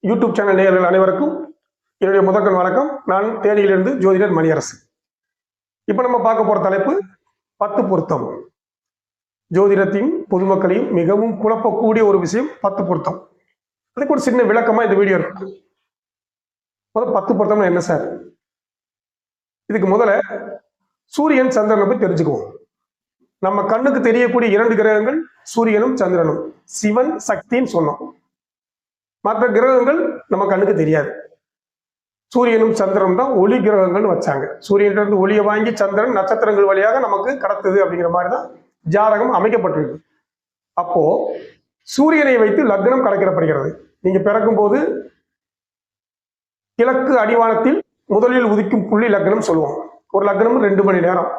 YouTube channel நேயர்கள் அனைவருக்கும் என்னுடைய முதற்கண் வணக்கம். நான் தேனியிலிருந்து ஜோதிடர் மணியரசு. இப்போ நம்ம பார்க்க போற தலைப்பு 10 பொருத்தம். ஜோதிடத்தின் பொதுமக்களையும் மிகவும் குழப்பக்கூடிய ஒரு விஷயம் 10 பொருத்தம். அதுக்கு ஒரு சின்ன விளக்கமா இந்த வீடியோ இருக்கு. 10 பொருத்தம்னா என்ன சார்? இதுக்கு முதல்ல சூரியன் சந்திரனை பற்றி தெரிஞ்சுக்குவோம். நம்ம கண்ணுக்கு தெரியக்கூடிய 2 கிரகங்கள் சூரியனும் சந்திரனும், சிவன் சக்தின்னு சொன்னோம். மற்ற கிரகங்கள் நம்ம கண்ணுக்கு தெரியாது. சூரியனும் சந்திரனும் தான் ஒளி கிரகங்கள்னு வச்சாங்க. சூரியனிலிருந்து ஒளியை வாங்கி சந்திரன் நட்சத்திரங்கள் வழியாக நமக்கு கடத்துது அப்படிங்கிற மாதிரி தான் ஜாதகம் அமைக்கப்பட்டிருக்கு. அப்போ சூரியனை வைத்து லக்னம் கணக்கிடப்படுகிறது. நீங்க பிறக்கும் போது கிழக்கு அடிவானத்தில் முதலில் உதிக்கும் புள்ளி லக்னம் சொல்லுவோம். ஒரு லக்னம் 2 மணி நேரம்.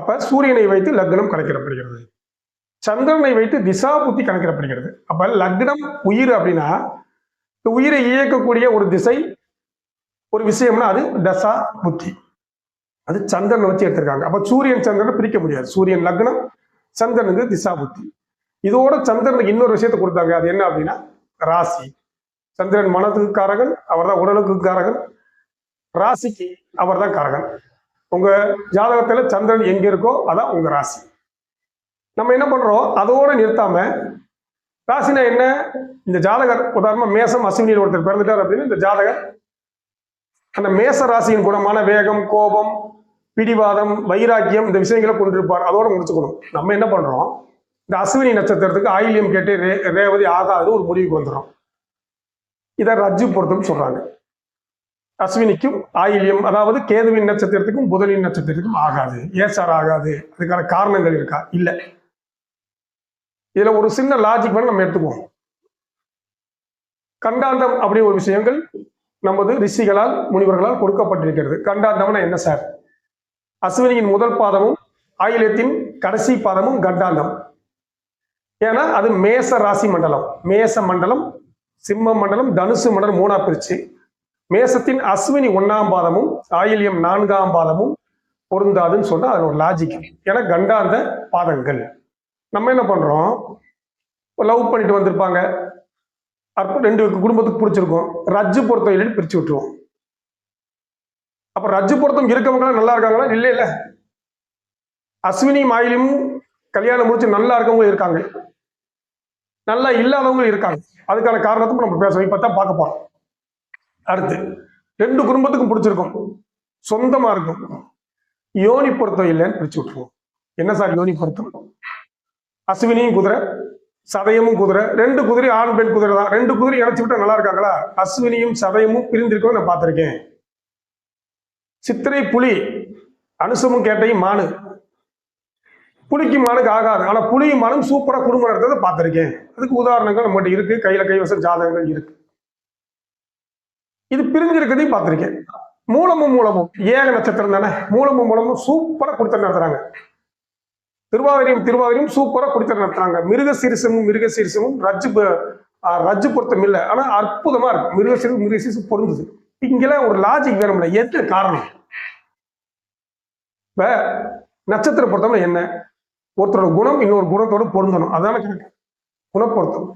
அப்ப சூரியனை வைத்து லக்னம் கணக்கிடப்படுகிறது. சந்திரனை வைத்து திசா புத்தி கணக்கிடப்படுகிறது. அப்ப லக்னம் உயிர் அப்படின்னா உயிரை இயக்கக்கூடிய ஒரு திசை ஒரு விஷயம்னா அது தசா புத்தி. அது சந்திரனை வச்சு எடுத்திருக்காங்க. அப்ப சூரியன் சந்திரனை பிரிக்க முடியாது. சூரியன் லக்னம், சந்திரனுக்கு திசா புத்தி. இதோட சந்திரனுக்கு இன்னொரு விஷயத்தை கொடுத்தாங்க. அது என்ன அப்படின்னா ராசி. சந்திரன் மனத்துக்கு காரகன், அவர் தான் உடலுக்கு காரகன். ராசிக்கு அவர் தான் காரகன். உங்க ஜாதகத்துல சந்திரன் எங்க இருக்கோ அதான் உங்க ராசி. நம்ம என்ன பண்றோம், அதோட நிறுத்தாம ராசினா என்ன, இந்த ஜாதகர் உதாரணமா மேசம் அஸ்வினியில் ஒருத்தர் பிறந்துட்டார் அப்படின்னு இந்த ஜாதகர் அந்த மேச ராசியின் குணமான வேகம், கோபம், பிடிவாதம், வைராக்கியம் இந்த விஷயங்களை கொண்டிருப்பார். அதோட முடிச்சுக்கணும். நம்ம என்ன பண்றோம், இந்த அஸ்வினி நட்சத்திரத்துக்கு ஆயில்யம் கேட்டு ரேவதி ஆகாது ஒரு முடிவுக்கு வந்துடும். இதை ரஜ்ஜு பொருத்தம் சொல்றாங்க. அஸ்வினிக்கும் ஆயில்யம், அதாவது கேதுவின் நட்சத்திரத்துக்கும் புதனின் நட்சத்திரத்துக்கும் ஆகாது. ஏன் சார் ஆகாது? அதுக்கான காரணங்கள் இருக்கா? இல்லை. இதுல ஒரு சின்ன லாஜிக் வேணும் நம்ம எடுத்துக்குவோம். கண்டாந்தம் அப்படி ஒரு விஷயங்கள் நமது ரிஷிகளால் முனிவர்களால் கொடுக்கப்பட்டிருக்கிறது. கண்டாந்தம்னா என்ன சார்? அஸ்வினியின் முதல் பாதமும் ஆயில்யத்தின் கடைசி பாதமும் கண்டாந்தம். ஏன்னா அது மேச ராசி மண்டலம். மேச மண்டலம், சிம்ம மண்டலம், தனுசு மண்டலம் 3ஆ பிரிச்சு மேசத்தின் அஸ்வினி 1ஆம் பாதமும் ஆயில்யம் 4ஆம் பாதமும் பொருந்தாதுன்னு சொன்னா அது ஒரு லாஜிக். ஏன்னா கண்டாந்த பாதங்கள். நம்ம என்ன பண்றோம், லவ் பண்ணிட்டு வந்திருப்பாங்க, 2 குடும்பத்துக்கு பிடிச்சிருக்கும், ரஜ்ஜு பொருத்தம் இல்லைன்னு பிரிச்சு விட்டுருவோம். அப்ப ரஜ்ஜு பொருத்தம் இருக்கவங்க நல்லா இருக்காங்களா? இல்லை இல்லை. அஸ்வினி ஆயிலும் கல்யாணம் முடிச்சு நல்லா இருக்கவங்க இருக்காங்க, நல்லா இல்லாதவங்க இருக்காங்க. அதுக்கான காரணத்துக்கும் நம்ம பேசுவோம். இப்பதான் பார்க்க போறோம். அடுத்து 2 குடும்பத்துக்கும் பிடிச்சிருக்கும், சொந்தமா இருக்கும், யோனி பொருத்தம் இல்லைன்னு பிரிச்சு விட்டுருவோம். என்ன சார் யோனி பொருத்தம்? அஸ்வினியும் குதிரை, சதயமும் குதிரை, 2 குதிரை ஆண் பெண் குதிரை தான். 2 குதிரை இணைச்சு விட்டா நல்லா இருக்காங்களா? அஸ்வினியும் சதயமும் பிரிந்திருக்கோம் நான் பார்த்திருக்கேன். சித்திரை புலி, அனுசமும் கேட்டையும் மானு. புலிக்கு மானுக்கு ஆகாது, ஆனா புலியும் மானும் சூப்பரா குடும்பம் நடத்துறதை பார்த்திருக்கேன். அதுக்கு உதாரணங்கள் நம்மகிட்ட இருக்கு, கையில கைவசம் ஜாதகங்கள் இருக்கு. இது பிரிஞ்சிருக்கிறதையும் பார்த்திருக்கேன். மூலமும் ஏக நட்சத்திரம் தானே, மூலமும் சூப்பரா கொடுத்து நடத்துறாங்க. திருவாதிரையும் சூப்பரா குடித்தல் நடத்துறாங்க. மிருகசீரிசமும் ரஜ்ஜு பொருத்தம் இல்லை, ஆனா அற்புதமா இருக்கு. மிருகசீரிசம் பொருந்தது. இங்கெல்லாம் ஒரு லாஜிக் வேணும்ல, எது காரணம்? இப்ப நட்சத்திர பொருத்தம் என்ன, ஒருத்தரோட குணம் இன்னொரு குணத்தோடு பொருந்தணும், அதான கணக்கு. குணப்பொருத்தம்.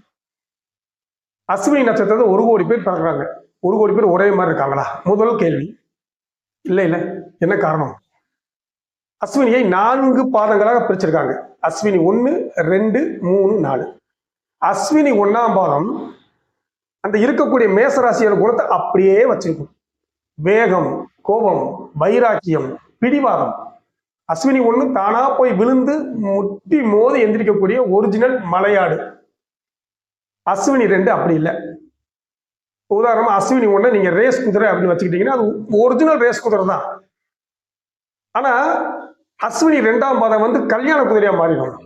அஸ்வினி நட்சத்திரத்தை 1 கோடி பேர் பிறகுறாங்க. 1 கோடி பேர் ஒரே மாதிரி இருக்காங்களா? முதல் கேள்வி. இல்லை. என்ன காரணம்? அஸ்வினியை 4 பாதங்களாக பிரிச்சிருக்காங்க. அஸ்வினி 1, 2, 3, 4. அஸ்வினி 1ஆம் பாதம் அந்த இருக்கக்கூடிய மேசராசியோட குணத்தை அப்படியே வச்சிருக்கும். வேகம், கோபம், வைராக்கியம், பிடிவாதம். அஸ்வினி 1 தானா போய் விழுந்து முட்டி மோதி எந்திரிக்கக்கூடிய ஒரிஜினல் மலையாடு. அஸ்வினி 2 அப்படி இல்லை. உதாரணமா அஸ்வினி 1 நீங்க ரேஸ் குதிரை அப்படின்னு வச்சுக்கிட்டீங்கன்னா அது ஒரிஜினல் ரேஸ் குதிரை தான். ஆனா அஸ்வினி 2ஆம் பாதம் வந்து கல்யாண குதிரையா மாறிடும்.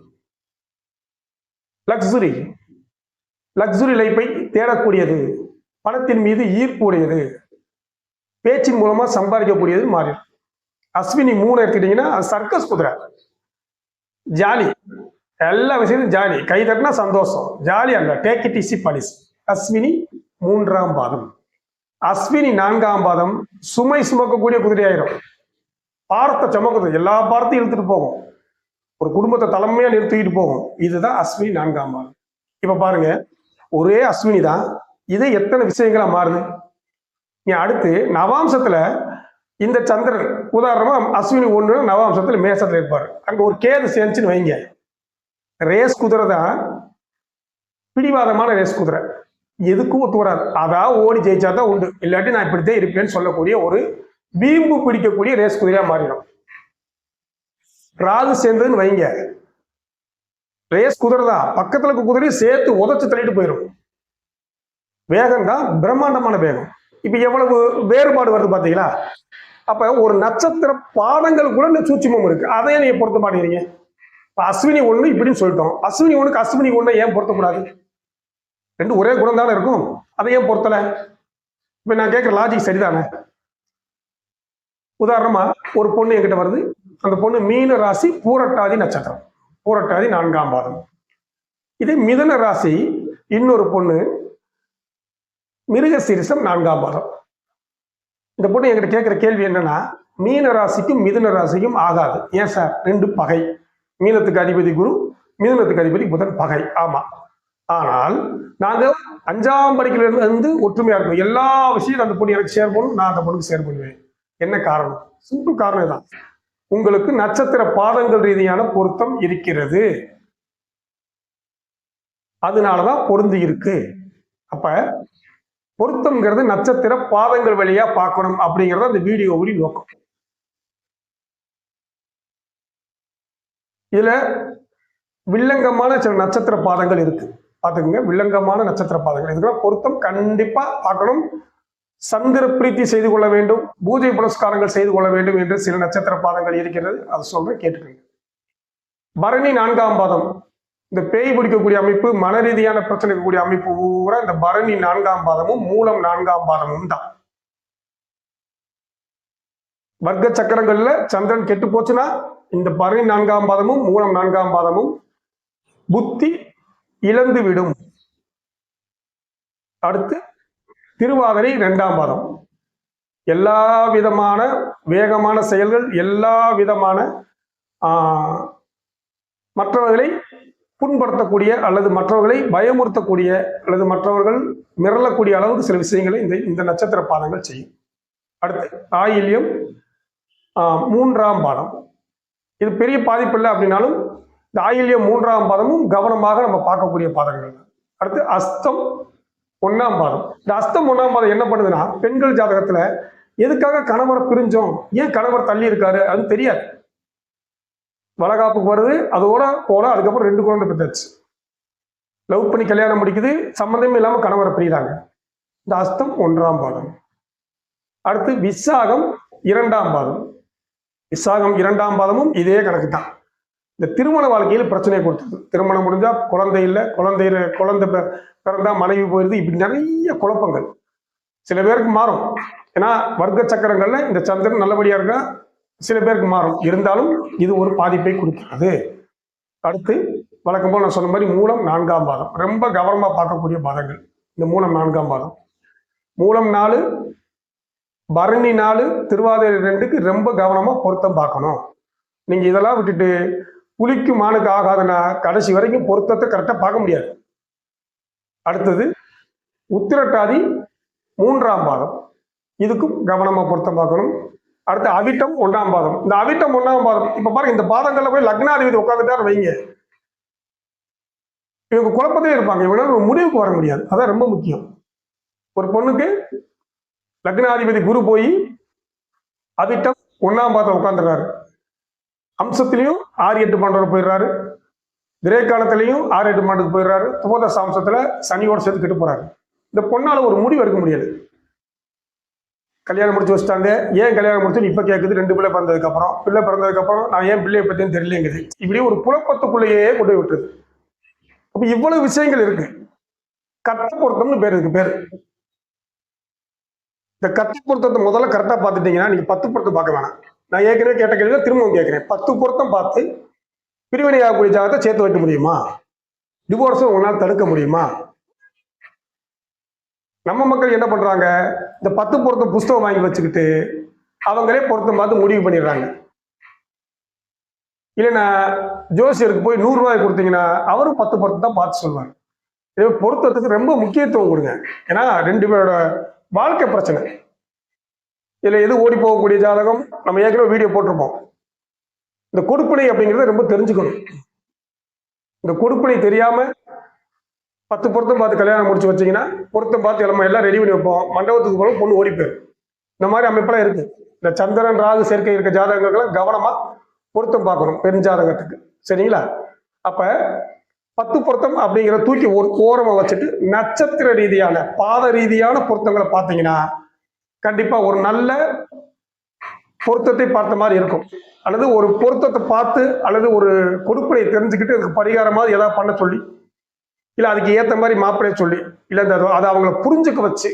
லக்ஸுரி லைஃபை தேடக்கூடியது, பணத்தின் மீது ஈர்ப்பு உடையது, பேச்சின் மூலமா சம்பாதிக்கக்கூடியது மாறிடும். அஸ்வினி 3 எடுத்துக்கிட்டீங்கன்னா சர்க்கஸ் குதிரை, ஜாலி, எல்லா விஷயத்தையும் ஜாலி, கை தட்டினா சந்தோஷம், ஜாலி அல்ல, take it easy policy. Ashwini 3ஆம் பாதம். அஸ்வினி 4ஆம் பாதம் சுமை சுமக்கக்கூடிய குதிரையாயிரும். பாரத்தை சுமக்குது, எல்லா பாரத்தையும் இழுத்துட்டு போகும், ஒரு குடும்பத்தை தலைமையா நிறுத்திட்டு போகும். இதுதான் அஸ்வினி 4ஆம் பாதம். இப்ப பாருங்க, ஒரே அஸ்வினி தான் இது எத்தனை விஷயங்களா மாறுது. நீ அடுத்து நவாம்சத்துல இந்த சந்திரன் உதாரணமா அஸ்வினி 1 நவாம்சத்துல மேசத்துல இருப்பாரு, அங்க ஒரு கேது சேர்ந்துச்சுன்னு வைங்க, ரேஸ் குதிரை தான், பிடிவாதமான ரேஸ் குதிரை, எதுக்கும் ஒத்து வராது. அதான் ஓடி ஜெயிச்சா தான் உண்டு, இல்லாட்டி நான் இப்படித்தான் இருப்பேன்னு சொல்லக்கூடிய ஒரு வீம்பு பிடிக்கக்கூடிய ரேஸ் குதிரையா மாறிடும். ராகு சேர்ந்ததுன்னு வைங்க, ரேஸ் குதிரை தான், பக்கத்துல இருக்க குதிரையும் சேர்த்து உதச்சு தள்ளிட்டு போயிடும். வேகம் தான் பிரம்மாண்டமான வேகம். இப்ப எவ்வளவு வேறுபாடு வருது பாத்தீங்களா. அப்ப ஒரு நட்சத்திர பாடங்களுக்குள்ள இந்த சூட்சுமம் இருக்கு, அதையே நீங்க பொருத்த மாட்டேங்கிறீங்க. இப்ப அஸ்வினி 1 இப்படின்னு சொல்லிட்டோம், அஸ்வினி 1க்கு அஸ்வினி 1 ஏன் பொருத்தக்கூடாது? ரெண்டு ஒரே குணம் தானே இருக்கும், அதை ஏன் பொருத்தல? இப்ப நான் கேட்கிற லாஜிக் சரிதானே? உதாரணமா ஒரு பொண்ணு என்கிட்ட வருது, அந்த பொண்ணு மீன ராசி பூரட்டாதி நட்சத்திரம், பூரட்டாதி 4ஆம் பாதம். இதே மிதுன ராசி இன்னொரு பொண்ணு மிருகசீரிஷம் 4ஆம் பாதம். இந்த பொண்ணு என்கிட்ட கேட்கிற கேள்வி என்னன்னா, மீன ராசிக்கும் மிதுன ராசிக்கும் ஆகாது ஏன் சார்? ரெண்டு பகை, மீனத்துக்கு அதிபதி குரு, மிதுனத்துக்கு அதிபதி புதன், பகை. ஆமா, ஆனால் நாங்க 5ஆம் படிக்கையில இருந்து ஒற்றுமையா இருக்கும், எல்லா விஷயம் அந்த பொண்ணு எனக்கு ஷேர் பண்ணும், நான் அந்த பொண்ணுக்கு ஷேர் பண்ணுவேன். என்ன காரணம்? சிம்பிள் காரணம் தான், உங்களுக்கு நட்சத்திர பாதங்கள் ரீதியான பொருத்தம் இருக்கிறது, அதனாலதான் பொருந்தி இருக்கு. அப்ப பொருத்தம்ங்கிறது நட்சத்திர பாதங்கள் வழியா பார்க்கணும் அப்படிங்கறத அந்த வீடியோவுடைய நோக்கம். இதுல வில்லங்கமான சில நட்சத்திர பாதங்கள் இருக்கு, பாத்துக்கோங்க. வில்லங்கமான நட்சத்திர பாதங்கள் இதுக்கெல்லாம் பொருத்தம் கண்டிப்பா பார்க்கணும். சந்திர பிரீத்தி செய்து கொள்ள வேண்டும், பூஜை புரஸ்காரங்கள் செய்து கொள்ள வேண்டும் என்று சில நட்சத்திர பாதங்கள் இருக்கிறது, அதை சொல்றேன் கேட்டுக்கோங்க. பரணி 4ஆம் பாதம், இந்த பேய் பிடிக்கக்கூடிய அமைப்பு, மன ரீதியான பிரச்சனை இருக்கக்கூடிய அமைப்பு பூரா இந்த பரணி 4ஆம் பாதமும் மூலம் 4ஆம் பாதமும் தான். வர்க்க சக்கரங்கள்ல சந்திரன் கெட்டு போச்சுன்னா இந்த பரணி 4ஆம் பாதமும் மூலம் 4ஆம் பாதமும் புத்தி இழந்து விடும். அடுத்து திருவாதிரை 2ஆம் பாதம், எல்லா விதமான வேகமான செயல்கள், எல்லா விதமான மற்றவர்களை புண்படுத்தக்கூடிய அல்லது மற்றவர்களை பயமுறுத்தக்கூடிய அல்லது மற்றவர்கள் மிரளக்கூடிய அளவுக்கு சில விஷயங்களை இந்த நட்சத்திர பாதங்கள் செய்யும். அடுத்து ஆயில்யம் 3ஆம் பாதம், இது பெரிய பாதிப்பு இல்லை அப்படின்னாலும் இந்த ஆயில்யம் 3ஆம் பாதமும் கவனமாக நம்ம பார்க்கக்கூடிய பாதங்கள். அடுத்து அஸ்தம் 1ஆம் பாதம், இந்த அஸ்தம் 1ஆம் பாதம் என்ன பண்ணுதுன்னா, பெண்கள் ஜாதகத்துல எதுக்காக கணவரை பிரிஞ்சோம், ஏன் கணவர் தள்ளி இருக்காரு அது தெரியாது. வளகாப்புக்கு வருது, அதோட போல அதுக்கப்புறம் 2 குழந்தை பெற்றாச்சு, லவ் பண்ணி கல்யாணம் முடிக்குது, சம்மந்தமே இல்லாம கணவரை பிரிகிறாங்க. இந்த அஸ்தம் 1ஆம் பாதம். அடுத்து விசாகம் 2ஆம் பாதம், விசாகம் 2ஆம் பாதமும் இதே கணக்கு தான். இந்த திருமண வாழ்க்கையில் பிரச்சனையை கொடுத்தது, திருமணம் முடிஞ்சா குழந்தை இல்லை, குழந்தை பிறந்தா மனைவி போயிருது, இப்படி நிறைய குழப்பங்கள் சில பேருக்கு மாறும். ஏன்னா வர்க்க சக்கரங்கள்ல இந்த சந்திரன் நல்லபடியா இருக்கா, சில பேருக்கு மாறும், இருந்தாலும் இது ஒரு பாதிப்பை கொடுக்கிறது. அடுத்து வழக்கம் போல் நான் சொன்ன மாதிரி மூலம் 4ஆம் பாதம், ரொம்ப கவனமா பார்க்கக்கூடிய பாதங்கள் இந்த மூலம் 4ஆம் பாதம். மூலம் 4, பரணி 4, திருவாதிரை 2க்கு ரொம்ப கவனமா பொருத்தம் பார்க்கணும். நீங்க இதெல்லாம் விட்டுட்டு புலிக்கு மானுக்கு ஆகாதுன்னா கடைசி வரைக்கும் பொருத்தத்தை கரெக்டா பார்க்க முடியாது. அடுத்தது உத்திரட்டாதி 3ஆம் பாதம், இதுக்கும் கவனமா பொருத்தம் பார்க்கணும். அடுத்து அவிட்டம் 1ஆம் பாதம், இந்த அவிட்டம் 1ஆம் பாதம், இப்ப பாருங்க இந்த பாதங்கள்ல போய் லக்னாதிபதி உட்காந்துட்டாரு வைங்க, இவங்க குழப்பத்திலே இருப்பாங்க, இவங்களால ஒரு முடிவுக்கு வர முடியாது. அதான் ரொம்ப முக்கியம். ஒரு பொண்ணுக்கு லக்னாதிபதி குரு போய் அவிட்டம் 1ஆம் பாதம் உட்காந்துறாரு, அம்சத்திலையும் 6-8 பாண்டவர் போயிடுறாரு, திரேகாலத்திலையும் 6-8 பாண்டுக்கு போயிடுறாரு, துபோதச அம்சத்துல சனியோட சேர்த்து கெட்டு போறாரு. இந்த பொண்ணால ஒரு முடிவு எடுக்க முடியாது. கல்யாணம் முடிச்சு வச்சுட்டாங்க, ஏன் கல்யாணம் முடிச்சு இப்ப கேட்குது, 2 பிள்ளை பிறந்ததுக்கு அப்புறம் நான் ஏன் பிள்ளையை பத்தியும் தெரியலங்குது, இப்படி ஒரு குழப்பத்துக்குள்ளேயே கொண்டு போய் விட்டுருது. அப்ப இவ்வளவு விஷயங்கள் இருக்கு. கட்ட பொருத்தம்னு பேர் இருக்கு. பேர் இந்த கட்ட பொருத்தத்தை முதல்ல கரெக்டா பார்த்துட்டீங்கன்னா நீங்க 10 பொருத்தம் பார்க்க வேணாம். நான் ஏற்கனவே கேட்ட கேள்வி திரும்பவும் கேட்கிறேன், 10 பொருத்தம் பார்த்து பிரிவினை ஆகக்கூடிய ஜாதகத்தை சேர்த்து வைக்க முடியுமா? டிவோர்ஸும் உங்களால் தடுக்க முடியுமா? நம்ம மக்கள் என்ன பண்றாங்க, இந்த 10 பொருத்தம் புஸ்தகம் வாங்கி வச்சுக்கிட்டு அவங்களே பொருத்தம் பார்த்து முடிவு பண்ணிடுறாங்க. இல்லைன்னா ஜோசியருக்கு போய் 100 ரூபாய் கொடுத்தீங்கன்னா அவரும் 10 பொருத்தம் தான் பார்த்து சொல்லுவாங்க. இதே பொருத்தத்துக்கு ரொம்ப முக்கியத்துவம் கொடுங்க. ஏன்னா 2 பேரோட வாழ்க்கை பிரச்சனை. இதுல எது ஓடி போகக்கூடிய ஜாதகம் நம்ம ஏற்கனவே வீடியோ போட்டிருப்போம். இந்த கொடுப்பினை அப்படிங்கிறத ரொம்ப தெரிஞ்சுக்கணும். இந்த கொடுப்பினை தெரியாம 10 பொருத்தம் பார்த்து கல்யாணம் முடிச்சு வச்சீங்கன்னா, பொருத்தம் பார்த்து நம்ம எல்லாம் ரெடி பண்ணி வைப்போம். மண்டபத்துக்கு போல பொண்ணு ஓடி போயிடும். இந்த மாதிரி அமைப்பெல்லாம் இருக்கு. இந்த சந்திரன் ராகு சேர்க்கை இருக்க ஜாதகங்களுக்கெல்லாம் கவனமா பொருத்தம் பார்க்கணும் பெருஞ்சாதகத்துக்கு. சரிங்களா? அப்ப 10 பொருத்தம் அப்படிங்கிற தூக்கி ஒரு ஓரமா வச்சுட்டு நட்சத்திர ரீதியான பாத ரீதியான பொருத்தங்களை பார்த்தீங்கன்னா கண்டிப்பா ஒரு நல்ல பொருத்தத்தை பார்த்த மாதிரி இருக்கும். அல்லது ஒரு பொருத்தத்தை பார்த்து அல்லது ஒரு கொடுப்பினை தெரிஞ்சுக்கிட்டு அதுக்கு பரிகாரமாக ஏதாவது பண்ண சொல்லி, இல்ல அதுக்கு ஏத்த மாதிரி மாப்பிள்ளைய சொல்லி, இல்ல அதை அவங்கள புரிஞ்சுக்க வச்சு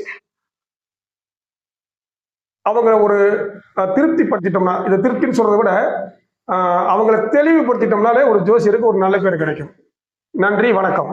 அவங்கள ஒரு திருப்திப்படுத்திட்டோம்னா, இதை திருப்தின்னு சொல்றதை விட அவங்கள தெளிவுபடுத்திட்டோம்னாலே ஒரு ஜோசியருக்கு ஒரு நல்ல பேர் கிடைக்கும். நன்றி, வணக்கம்.